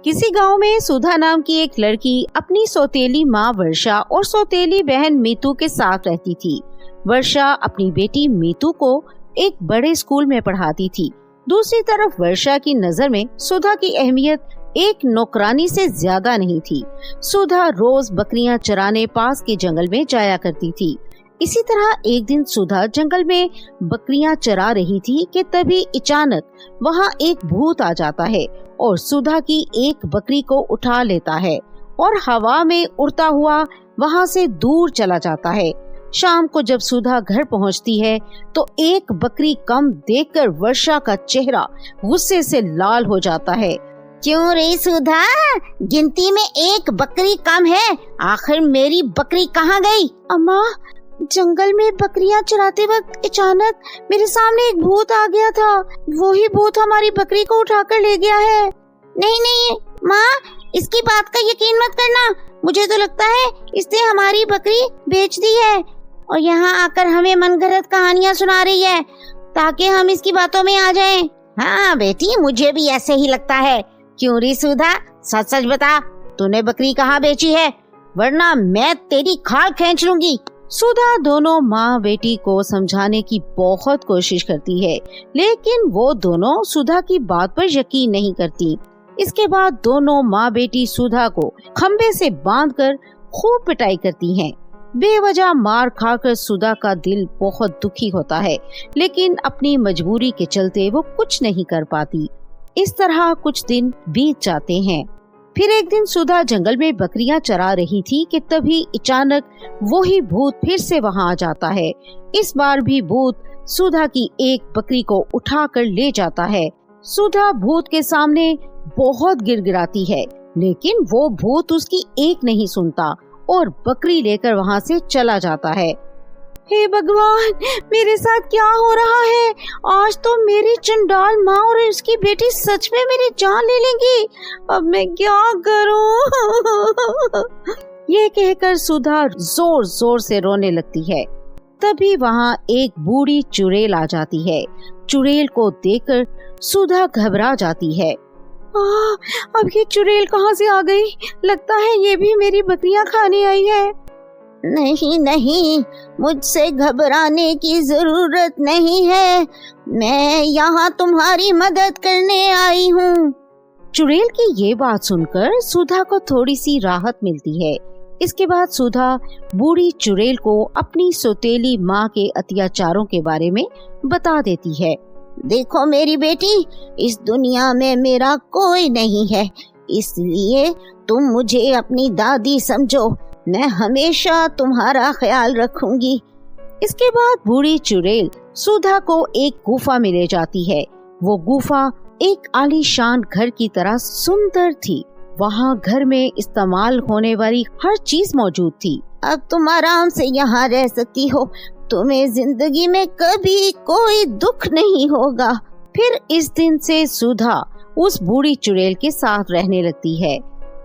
किसी गांव में सुधा नाम की एक लड़की अपनी सौतेली माँ वर्षा और सौतेली बहन मीतू के साथ रहती थी। वर्षा अपनी बेटी मीतू को एक बड़े स्कूल में पढ़ाती थी। दूसरी तरफ वर्षा की नजर में सुधा की अहमियत एक नौकरानी से ज्यादा नहीं थी। सुधा रोज बकरियां चराने पास के जंगल में जाया करती थी। इसी तरह एक दिन सुधा जंगल में बकरियां चरा रही थी कि तभी अचानक वहां एक भूत आ जाता है और सुधा की एक बकरी को उठा लेता है और हवा में उड़ता हुआ वहां से दूर चला जाता है। शाम को जब सुधा घर पहुंचती है तो एक बकरी कम देखकर वर्षा का चेहरा गुस्से से लाल हो जाता है। क्यों रे सुधा, गिनती में एक बकरी कम है, आखिर मेरी बकरी कहाँ गई? अम्मा, जंगल में बकरियां चराते वक्त अचानक मेरे सामने एक भूत आ गया था। वही भूत हमारी बकरी को उठाकर ले गया है। नहीं माँ, इसकी बात का यकीन मत करना। मुझे तो लगता है इसने हमारी बकरी बेच दी है और यहाँ आकर हमें मनगढ़ंत कहानियाँ सुना रही है ताकि हम इसकी बातों में आ जाएं। हाँ बेटी, मुझे भी ऐसे ही लगता है। क्यों रे सुधा, सच सच बता, तूने बकरी कहाँ बेची है, वरना मैं तेरी खाल खींच लूंगी। सुधा दोनों माँ बेटी को समझाने की बहुत कोशिश करती है, लेकिन वो दोनों सुधा की बात पर यकीन नहीं करती। इसके बाद दोनों माँ बेटी सुधा को खम्बे से बांधकर खूब पिटाई करती हैं। बेवजह मार खाकर सुधा का दिल बहुत दुखी होता है, लेकिन अपनी मजबूरी के चलते वो कुछ नहीं कर पाती। इस तरह कुछ दिन बीत जाते हैं। फिर एक दिन सुधा जंगल में बकरियां चरा रही थी कि तभी अचानक वही भूत फिर से वहां आ जाता है। इस बार भी भूत सुधा की एक बकरी को उठाकर ले जाता है। सुधा भूत के सामने बहुत गिड़गिड़ाती है, लेकिन वो भूत उसकी एक नहीं सुनता और बकरी लेकर वहां से चला जाता है। हे भगवान, मेरे साथ क्या हो रहा है? आज तो मेरी चंडाल माँ और उसकी बेटी सच में मेरी जान ले लेंगी। अब मैं क्या करूं? ये कहकर सुधा जोर जोर से रोने लगती है। तभी वहाँ एक बूढ़ी चुड़ैल आ जाती है। चुड़ैल को देखकर सुधा घबरा जाती है। अब ये चुड़ैल कहाँ से आ गई? लगता है ये भी मेरी बकरियां खाने आई है। नहीं, मुझसे घबराने की जरूरत नहीं है, मैं यहाँ तुम्हारी मदद करने आई हूँ। चुड़ैल की ये बात सुनकर सुधा को थोड़ी सी राहत मिलती है। इसके बाद सुधा बूढ़ी चुड़ैल को अपनी सौतेली माँ के अत्याचारों के बारे में बता देती है। देखो मेरी बेटी, इस दुनिया में मेरा कोई नहीं है, इसलिए तुम मुझे अपनी दादी समझो, मैं हमेशा तुम्हारा ख्याल रखूंगी। इसके बाद बूढ़ी चुड़ैल सुधा को एक गुफा में ले जाती है। वो गुफा एक आलीशान घर की तरह सुंदर थी। वहाँ घर में इस्तेमाल होने वाली हर चीज मौजूद थी। अब तुम आराम से यहाँ रह सकती हो, तुम्हें जिंदगी में कभी कोई दुख नहीं होगा। फिर इस दिन से सुधा उस बूढ़ी चुड़ैल के साथ रहने लगती है।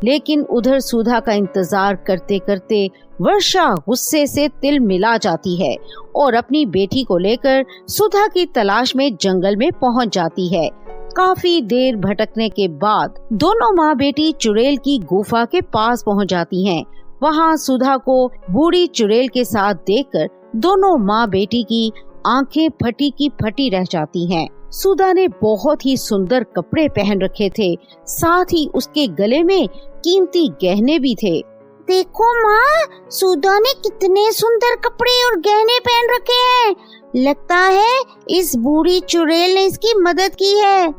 लेकिन उधर सुधा का इंतजार करते करते वर्षा गुस्से से तिल मिला जाती है और अपनी बेटी को लेकर सुधा की तलाश में जंगल में पहुंच जाती है। काफी देर भटकने के बाद दोनों माँ बेटी चुड़ैल की गुफा के पास पहुंच जाती हैं। वहां सुधा को बूढ़ी चुड़ैल के साथ देखकर दोनों माँ बेटी की आंखें फटी की फटी रह जाती हैं। सुधा ने बहुत ही सुंदर कपड़े पहन रखे थे, साथ ही उसके गले में कीमती गहने भी थे। देखो माँ, सुधा ने कितने सुंदर कपड़े और गहने पहन रखे हैं। लगता है इस बूढ़ी चुड़ैल ने इसकी मदद की है।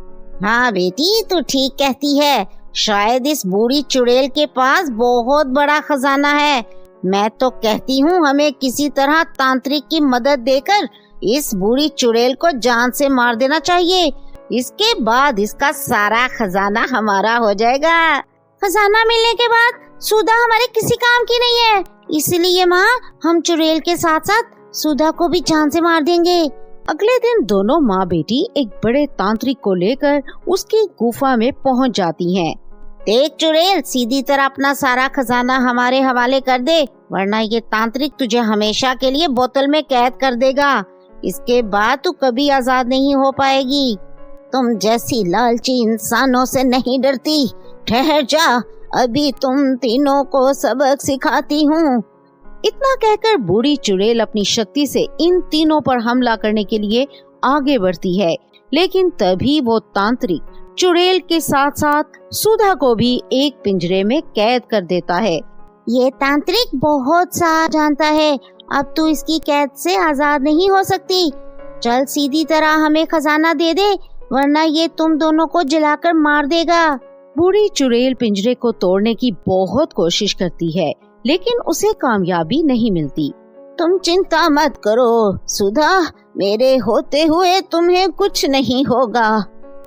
हाँ बेटी, तू ठीक कहती है, शायद इस बूढ़ी चुड़ैल के पास बहुत बड़ा खजाना है। मैं तो कहती हूँ हमें किसी तरह तांत्रिक की मदद देकर इस बूढ़ी चुड़ैल को जान से मार देना चाहिए। इसके बाद इसका सारा खजाना हमारा हो जाएगा। खजाना मिलने के बाद सुधा हमारे किसी काम की नहीं है, इसलिए माँ हम चुड़ैल के साथ साथ सुधा को भी जान से मार देंगे। अगले दिन दोनों माँ बेटी एक बड़े तांत्रिक को लेकर उसकी गुफा में पहुँच जाती हैं। देख चुड़ैल, सीधी तरह अपना सारा खजाना हमारे हवाले कर दे, वरना ये तांत्रिक तुझे हमेशा के लिए बोतल में कैद कर देगा। इसके बाद तू कभी आजाद नहीं हो पाएगी। तुम जैसी लालची इंसानों से नहीं डरती। ठहर जा, अभी तुम तीनों को सबक सिखाती हूँ। इतना कहकर बूढ़ी चुड़ैल अपनी शक्ति से इन तीनों पर हमला करने के लिए आगे बढ़ती है, लेकिन तभी वो तांत्रिक चुड़ैल के साथ साथ सुधा को भी एक पिंजरे में कैद कर देता है। ये तांत्रिक बहुत सा जानता है, अब तू इसकी कैद से आजाद नहीं हो सकती। चल सीधी तरह हमें खजाना दे दे, वरना ये तुम दोनों को जलाकर मार देगा। बूढ़ी चुड़ैल पिंजरे को तोड़ने की बहुत कोशिश करती है, लेकिन उसे कामयाबी नहीं मिलती। तुम चिंता मत करो सुधा, मेरे होते हुए तुम्हें कुछ नहीं होगा।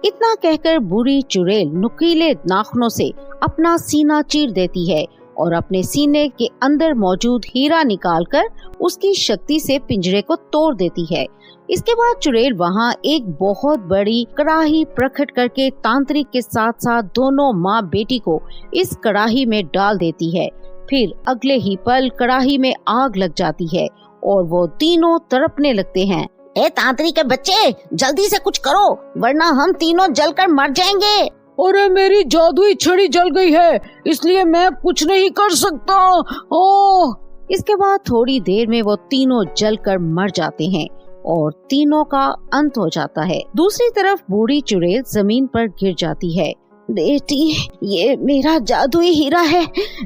इतना कहकर बूढ़ी चुड़ैल नुकीले नाखूनों से अपना सीना चीर देती है और अपने सीने के अंदर मौजूद हीरा निकालकर उसकी शक्ति से पिंजरे को तोड़ देती है। इसके बाद चुड़ैल वहाँ एक बहुत बड़ी कड़ाही प्रकट करके तांत्रिक के साथ साथ दोनों माँ बेटी को इस कड़ाही में डाल देती है। फिर अगले ही पल कड़ाही में आग लग जाती है और वो तीनों तड़पने लगते हैं। ए तांत्रिक के बच्चे, जल्दी से कुछ करो, वरना हम तीनों जलकर मर जाएंगे। अरे मेरी जादुई छड़ी जल गई है, इसलिए मैं कुछ नहीं कर सकता। ओह! इसके बाद थोड़ी देर में वो तीनों जलकर मर जाते हैं और तीनों का अंत हो जाता है। दूसरी तरफ बूढ़ी चुड़ैल जमीन पर गिर जाती है। बेटी, ये मेरा जादुई हीरा है,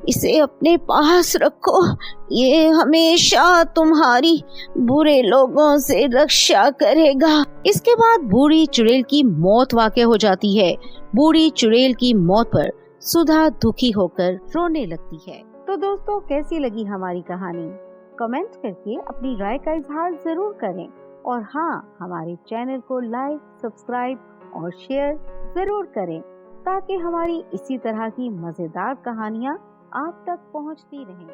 इसे अपने पास रखो, ये हमेशा तुम्हारी बुरे लोगों से रक्षा करेगा। इसके बाद बूढ़ी चुड़ैल की मौत वाक़ई हो जाती है। बूढ़ी चुड़ैल की मौत पर सुधा दुखी होकर रोने लगती है। तो दोस्तों, कैसी लगी हमारी कहानी? कमेंट करके अपनी राय का इजहार जरूर करें और हाँ, हमारे चैनल को लाइक, सब्सक्राइब और शेयर जरूर करें ताकि हमारी इसी तरह की मजेदार कहानियाँ आप तक पहुँचती रहें।